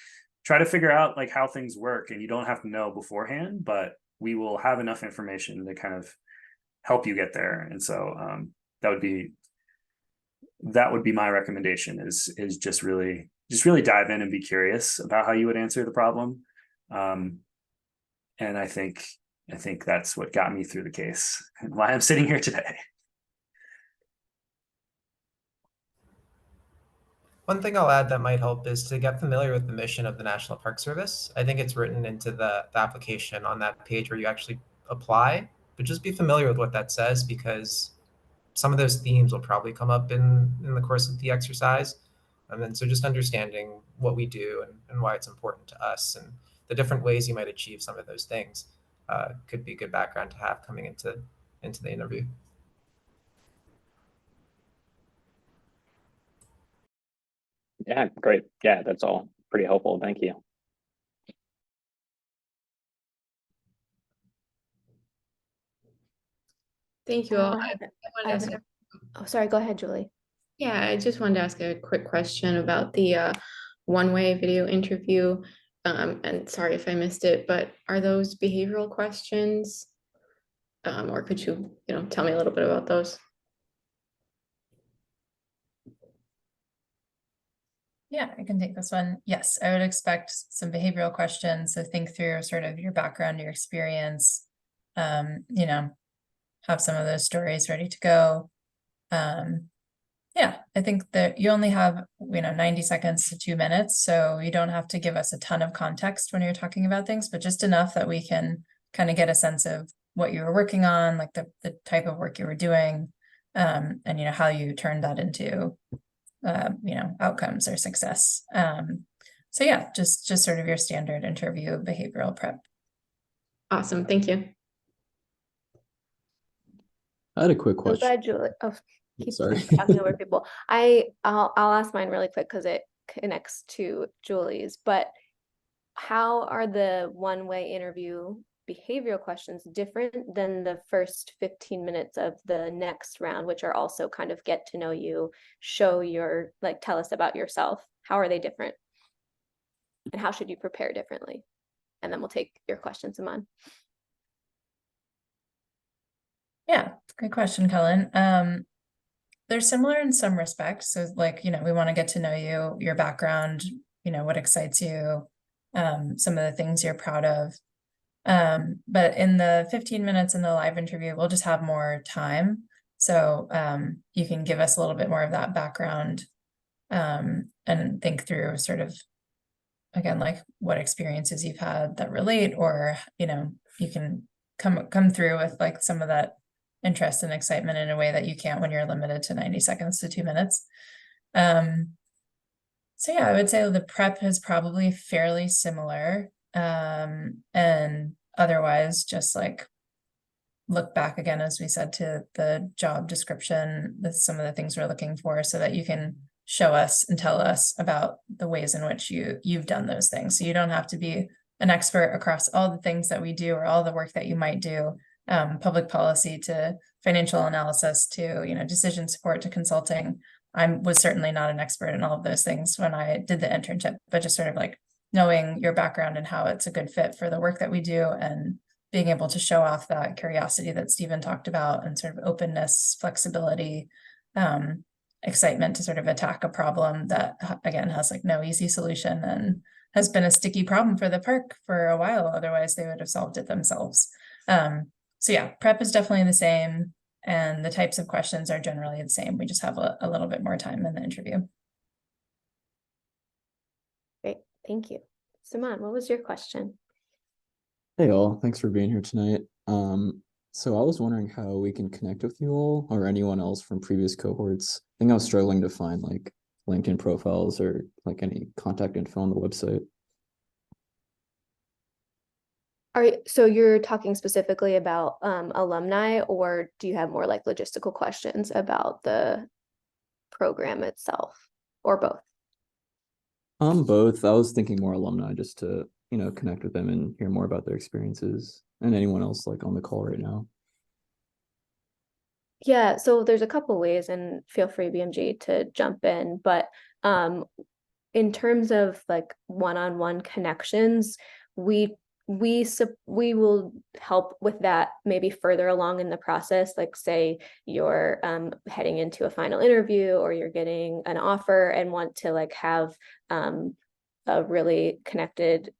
try to figure out like how things work, and you don't have to know beforehand, but we will have enough information to kind of help you get there. And so that would be my recommendation is just really dive in and be curious about how you would answer the problem. And I think that's what got me through the case and why I'm sitting here today. One thing I'll add that might help is to get familiar with the mission of the National Park Service. I think it's written into the application on that page where you actually apply, but just be familiar with what that says, because some of those themes will probably come up in the course of the exercise. And then so just understanding what we do and why it's important to us and the different ways you might achieve some of those things could be a good background to have coming into the interview. Yeah, great. Yeah, that's all pretty helpful. Thank you. Thank you all. Oh, sorry, go ahead, Julie. Yeah, I just wanted to ask a quick question about the one-way video interview. And sorry if I missed it, but are those behavioral questions? Or could you tell me a little bit about those? Yeah, I can take this one. Yes, I would expect some behavioral questions. So think through sort of your background, your experience, have some of those stories ready to go. Yeah, I think that you only have, 90 seconds to 2 minutes. So you don't have to give us a ton of context when you're talking about things, but just enough that we can kind of get a sense of what you were working on, like the type of work you were doing, and, how you turned that into outcomes or success. So yeah, just sort of your standard interview behavioral prep. Awesome, thank you. I had a quick So question. glad Julie. Oh, keep Sorry. talking over people. I'll ask mine really quick because it connects to Julie's. But how are the one-way interview behavioral questions different than the first 15 minutes of the next round, which are also kind of get to know you, show your tell us about yourself? How are they different? And how should you prepare differently? And then we'll take your questions, Aman. Yeah, good question, Cullen. They're similar in some respects. So we want to get to know you, your background, what excites you, some of the things you're proud of. But in the 15 minutes in the live interview, we'll just have more time. So you can give us a little bit more of that background and think through sort of, again, like what experiences you've had that relate, or, you can come through with like some of that interest and excitement in a way that you can't when you're limited to 90 seconds to 2 minutes. So yeah, I would say the prep is probably fairly similar. And otherwise just like look back again, as we said, to the job description with some of the things we're looking for so that you can show us and tell us about the ways in which you've done those things. So you don't have to be an expert across all the things that we do or all the work that you might do, public policy to financial analysis to, decision support to consulting. I was certainly not an expert in all of those things when I did the internship, but just sort of like knowing your background and how it's a good fit for the work that we do and being able to show off that curiosity that Stephen talked about and sort of openness, flexibility, excitement to sort of attack a problem that again has like no easy solution and has been a sticky problem for the park for a while. Otherwise they would have solved it themselves. So yeah, prep is definitely the same and the types of questions are generally the same. We just have a little bit more time in the interview. Great, thank you. Saman, what was your question? Hey all, thanks for being here tonight. So I was wondering how we can connect with you all or anyone else from previous cohorts. I think I was struggling to find like LinkedIn profiles or like any contact info on the website. So you're talking specifically about alumni, or do you have more like logistical questions about the program itself, or both? Both. I was thinking more alumni just to, connect with them and hear more about their experiences and anyone else like on the call right now. Yeah, so there's a couple ways, and feel free, BMG, to jump in, but in terms of like one-on-one connections, we will help with that maybe further along in the process. Like say you're heading into a final interview or you're getting an offer and want to like have a really connected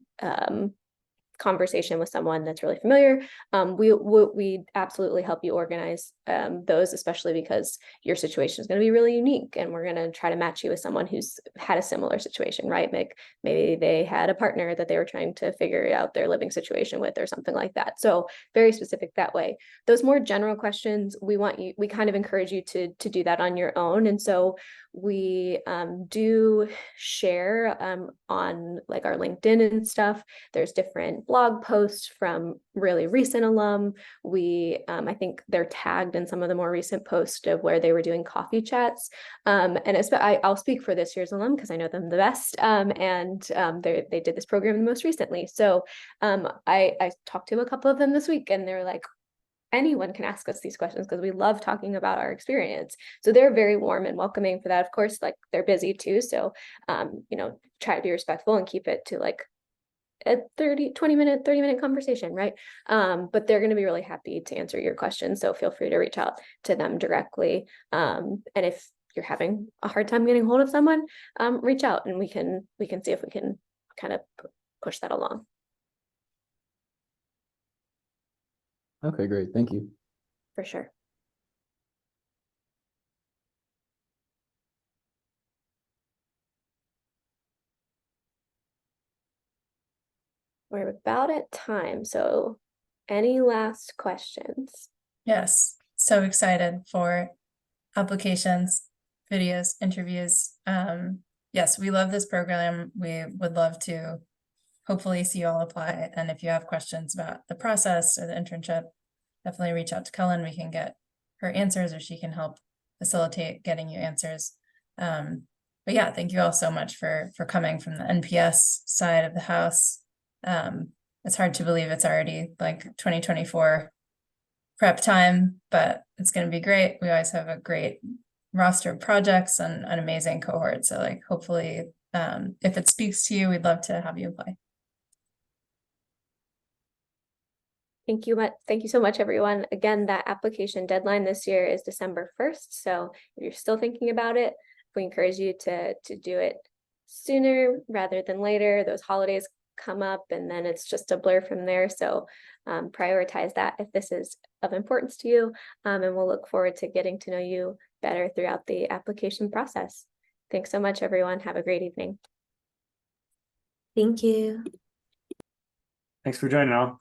conversation with someone that's really familiar. We absolutely help you organize those, especially because your situation is going to be really unique and we're going to try to match you with someone who's had a similar situation, right? Maybe they had a partner that they were trying to figure out their living situation with or something like that. So very specific that way. Those more general questions, we kind of encourage you to do that on your own. And so we do share on like our LinkedIn and stuff. There's different blog posts from really recent alum. I think they're tagged in some of the more recent posts of where they were doing coffee chats. And I'll speak for this year's alum because I know them the best. They did this program most recently. So I talked to a couple of them this week and they're like, anyone can ask us these questions because we love talking about our experience. So they're very warm and welcoming for that. Of course, like they're busy too. So, try to be respectful and keep it to like a 30 minute conversation, right? But they're going to be really happy to answer your questions. So feel free to reach out to them directly. And if you're having a hard time getting hold of someone, reach out and we can see if we can kind of push that along. Okay, great. Thank you. For sure. We're about at time. So any last questions? Yes, so excited for applications, videos, interviews. Yes, we love this program. We would love to hopefully see you all apply. And if you have questions about the process or the internship, definitely reach out to Cullen. We can get her answers or she can help facilitate getting you answers. But yeah, thank you all so much for coming from the NPS side of the house. It's hard to believe it's already like 2024 prep time, but it's going to be great. We always have a great roster of projects and an amazing cohort. So like, hopefully, if it speaks to you, we'd love to have you apply. Thank you so much, everyone. Again, that application deadline this year is December 1st. So if you're still thinking about it, we encourage you to do it sooner rather than later. Those holidays come up and then it's just a blur from there. So prioritize that if this is of importance to you. And we'll look forward to getting to know you better throughout the application process. Thanks so much, everyone. Have a great evening. Thank you. Thanks for joining all.